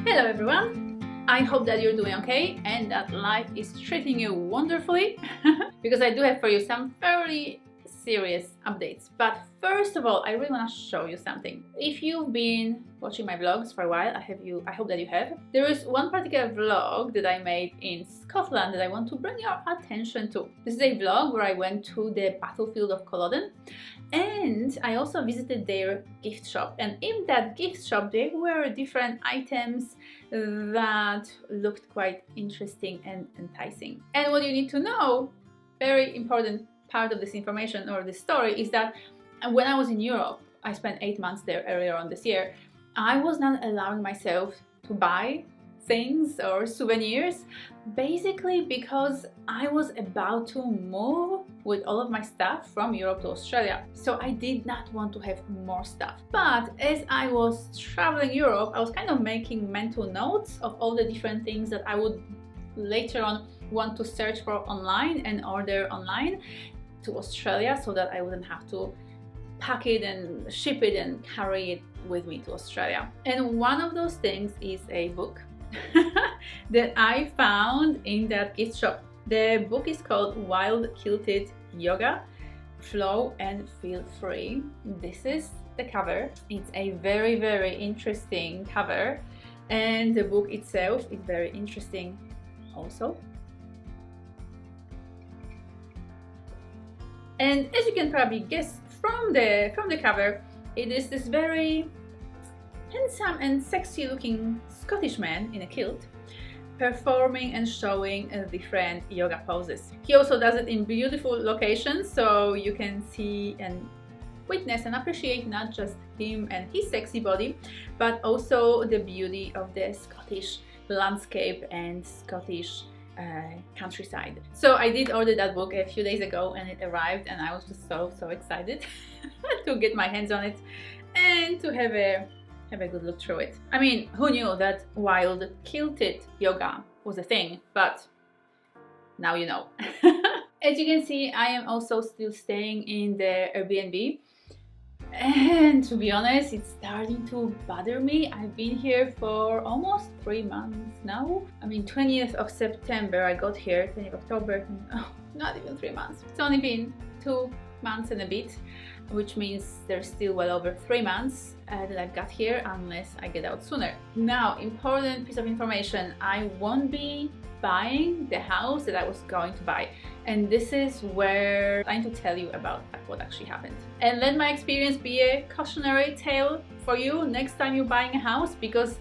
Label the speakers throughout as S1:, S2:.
S1: Hello everyone! I hope that you're doing okay and that life is treating you wonderfully because I do have for you some fairly serious updates. But first of all, I really want to show you something. If you've been watching my vlogs for a while, I hope that you have. There is one particular vlog that I made in Scotland that I want to bring your attention to. This is a vlog where I went to the battlefield of Culloden. And I also visited their gift shop, and in that gift shop there were different items that looked quite interesting and enticing. And what you need to know, very important part of this information or this story, is that when I was in Europe, I spent 8 months there earlier on this year, I was not allowing myself to buy things or souvenirs, basically because I was about to move with all of my stuff from Europe to Australia. So I did not want to have more stuff. But as I was traveling Europe, I was kind of making mental notes of all the different things that I would later on want to search for online and order online to Australia, so that I wouldn't have to pack it and ship it and carry it with me to Australia. And one of those things is a book that I found in that gift shop. The book is called Wild Kilted Yoga, Flow and Feel Free. This is the cover. It's a very, very interesting cover, and the book itself is very interesting also. And as you can probably guess from the cover, it is this very handsome and sexy looking Scottish man in a kilt performing and showing different yoga poses. He also does it in beautiful locations, so you can see and witness and appreciate not just him and his sexy body, but also the beauty of the Scottish landscape and Scottish countryside. So I did order that book a few days ago and it arrived, and I was just so excited to get my hands on it and to have a good look through it. I mean, who knew that wild kilted yoga was a thing, but now you know. As you can see, I am also still staying in the Airbnb, and to be honest, it's starting to bother me. I've been here for almost 3 months now. I mean, 20th of September I got here, 20th of October, oh, not even 3 months. It's only been 2 months and a bit, which means there's still well over 3 months that I've got here, unless I get out sooner. Now, important piece of information, I won't be buying the house that I was going to buy, and this is where I'm going to tell you about what actually happened. And let my experience be a cautionary tale for you next time you're buying a house, because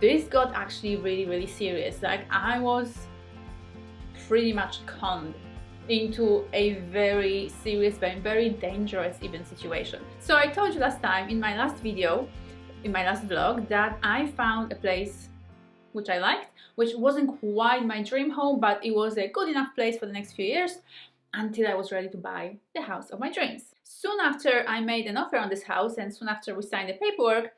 S1: this got actually really serious. Like, I was pretty much conned into a very serious, very dangerous even situation. So I told you last time in my last video, in my last vlog, that I found a place which I liked, which wasn't quite my dream home, but it was a good enough place for the next few years until I was ready to buy the house of my dreams. Soon after I made an offer on this house, and soon after we signed the paperwork,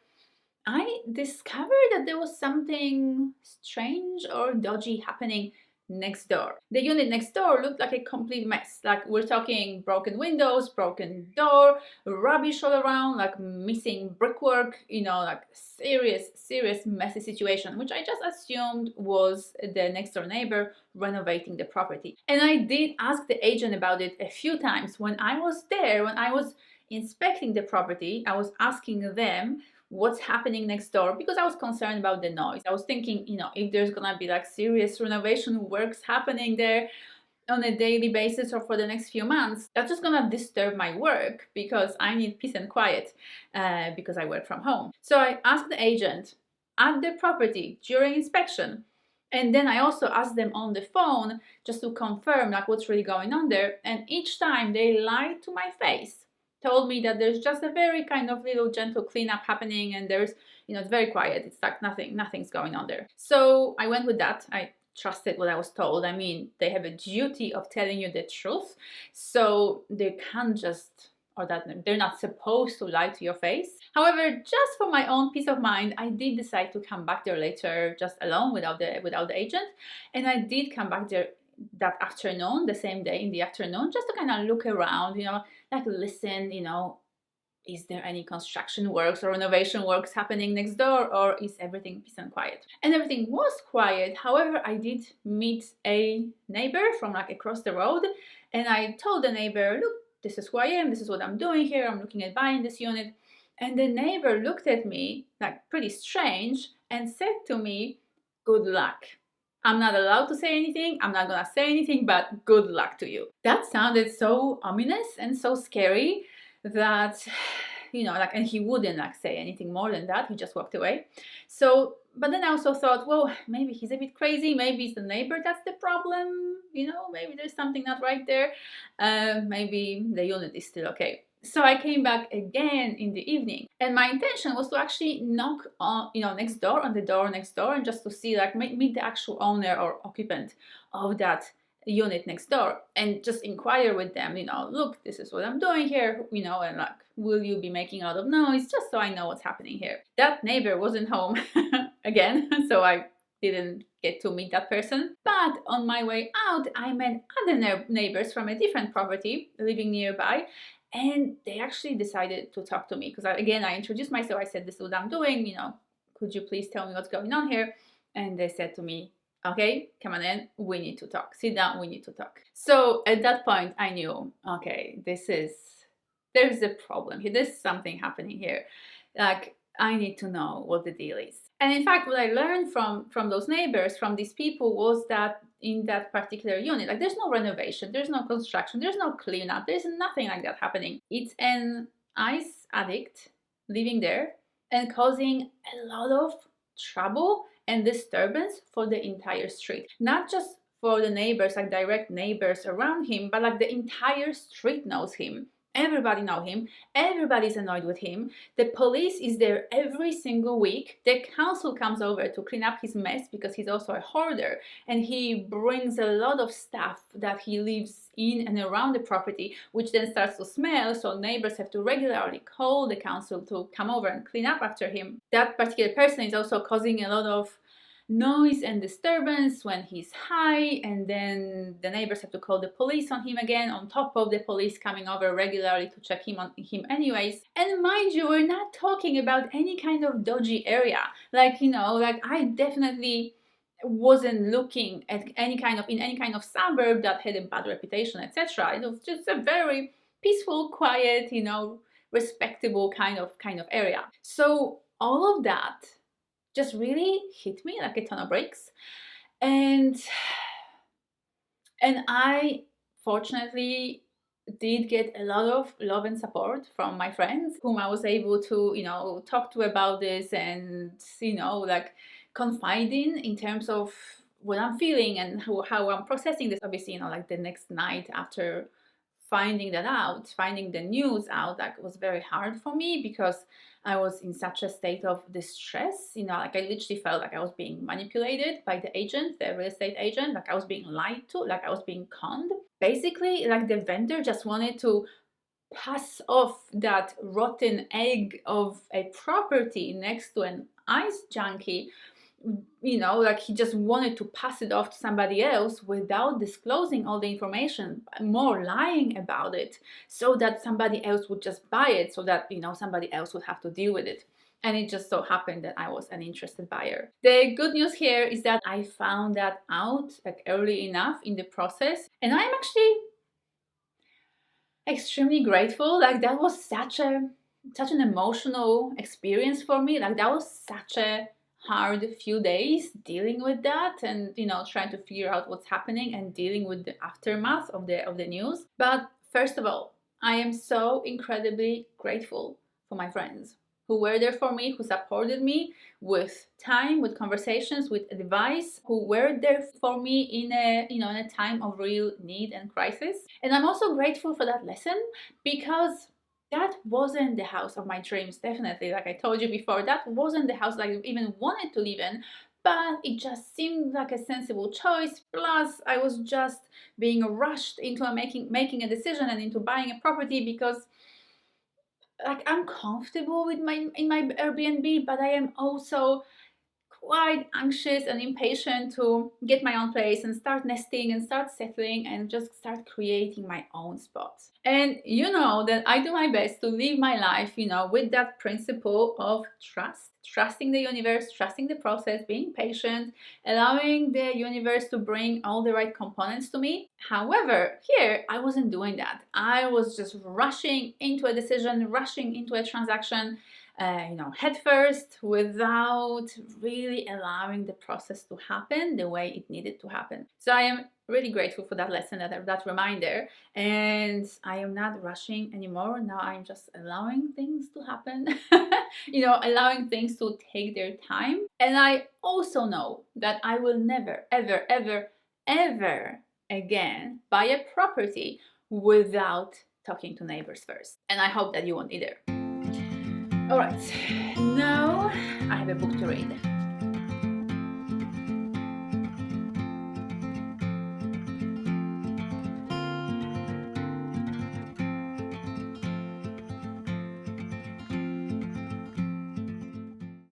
S1: I discovered that there was something strange or dodgy happening next door. The unit next door looked like a complete mess. Like, we're talking broken windows, broken door, rubbish all around, like missing brickwork, you know, like serious messy situation, which I just assumed was the next door neighbor renovating the property. And I did ask the agent about it a few times. When I was there, when I was inspecting the property, I was asking them what's happening next door, because I was concerned about the noise. I was thinking, you know, if there's gonna be like serious renovation works happening there on a daily basis or for the next few months, that's just gonna disturb my work, because I need peace and quiet because I work from home. So I asked the agent at the property during inspection, and then I also asked them on the phone just to confirm like what's really going on there, and each time they lied to my face. Told me that there's just a very kind of little gentle cleanup happening, and there's, you know, it's very quiet. It's like nothing's going on there. So I went with that. I trusted what I was told. I mean, they have a duty of telling you the truth, so they can't just, or that they're not supposed to lie to your face. However, just for my own peace of mind, I did decide to come back there later, just alone without the agent, and I did come back there that afternoon, the same day in the afternoon, just to kind of look around, you know, like listen, you know, is there any construction works or renovation works happening next door, or is everything peace and quiet? And everything was quiet. However, I did meet a neighbor from like across the road, and I told the neighbor, look, this is who I am, this is what I'm doing here, I'm looking at buying this unit. And the neighbor looked at me like pretty strange and said to me, good luck. I'm not allowed to say anything, I'm not gonna say anything, but good luck to you. That sounded so ominous and so scary that, you know, like, and he wouldn't like say anything more than that, he just walked away. So, but then I also thought, well, maybe he's a bit crazy, maybe it's the neighbor that's the problem, you know, maybe there's something not right there, maybe the unit is still okay. So I came back again in the evening, and my intention was to actually knock on, you know, next door, on the door next door, and just to see, like, meet the actual owner or occupant of that unit next door, and just inquire with them, you know, look, this is what I'm doing here, you know, and like, will you be making a lot of noise, just so I know what's happening here. That neighbor wasn't home again, so I didn't get to meet that person. But on my way out, I met other neighbors from a different property living nearby, and they actually decided to talk to me because I introduced myself. I said, this is what I'm doing, you know, could you please tell me what's going on here? And they said to me, okay, come on in, we need to talk, sit down, we need to talk. So at that point I knew, okay, there's a problem here, there's something happening here, like I need to know what the deal is. And in fact, what I learned from those neighbors, from these people, was that in that particular unit, like, there's no renovation, there's no construction, there's no cleanup, there's nothing like that happening. It's an ice addict living there and causing a lot of trouble and disturbance for the entire street. Not just for the neighbors, like direct neighbors around him, but like the entire street knows him. Everybody knows him, everybody's annoyed with him. The police is there every single week. The council comes over to clean up his mess because he's also a hoarder, and he brings a lot of stuff that he leaves in and around the property, which then starts to smell, so neighbors have to regularly call the council to come over and clean up after him. That particular person is also causing a lot of noise and disturbance when he's high, and then the neighbors have to call the police on him again, on top of the police coming over regularly to check him on him anyways. And mind you, we're not talking about any kind of dodgy area, like, you know, like, I definitely wasn't looking at any kind of suburb that had a bad reputation, etc. It was just a very peaceful, quiet, you know, respectable kind of area. So all of that just really hit me like a ton of bricks, and I fortunately did get a lot of love and support from my friends, whom I was able to, you know, talk to about this, and, you know, like, confide in terms of what I'm feeling and how I'm processing this. Obviously, you know, like, the next night after finding the news out, like, was very hard for me because I was in such a state of distress, you know, like, I literally felt like I was being manipulated by the agent, the real estate agent, like I was being lied to, like I was being conned. Basically, like, the vendor just wanted to pass off that rotten egg of a property next to an ice junkie, you know, like, he just wanted to pass it off to somebody else without disclosing all the information, more lying about it, so that somebody else would just buy it, so that, you know, somebody else would have to deal with it. And it just so happened that I was an interested buyer. The good news here is that I found that out, like, early enough in the process, and I'm actually extremely grateful. Like, that was such an emotional experience for me. Like, that was such a hard few days dealing with that, and, you know, trying to figure out what's happening and dealing with the aftermath of the news. But first of all, I am so incredibly grateful for my friends who were there for me, who supported me with time, with conversations, with advice, who were there for me in a time of real need and crisis. And I'm also grateful for that lesson, because that wasn't the house of my dreams, definitely. Like I told you before, that wasn't the house that I even wanted to live in, but it just seemed like a sensible choice. Plus, I was just being rushed into making a decision and into buying a property because, like, I'm comfortable with in my Airbnb, but I am also quite anxious and impatient to get my own place and start nesting and start settling and just start creating my own spot. And you know that I do my best to live my life, with that principle of trusting the universe, trusting the process, being patient, allowing the universe to bring all the right components to me. However, here I wasn't doing that. I was just rushing into a decision, rushing into a transaction, head first, without really allowing the process to happen the way it needed to happen. So I am really grateful for that lesson, that reminder, and I am not rushing anymore. Now I'm just allowing things to happen, allowing things to take their time. And I also know that I will never, ever, ever, ever again buy a property without talking to neighbors first. And I hope that you won't either. Alright, now I have a book to read.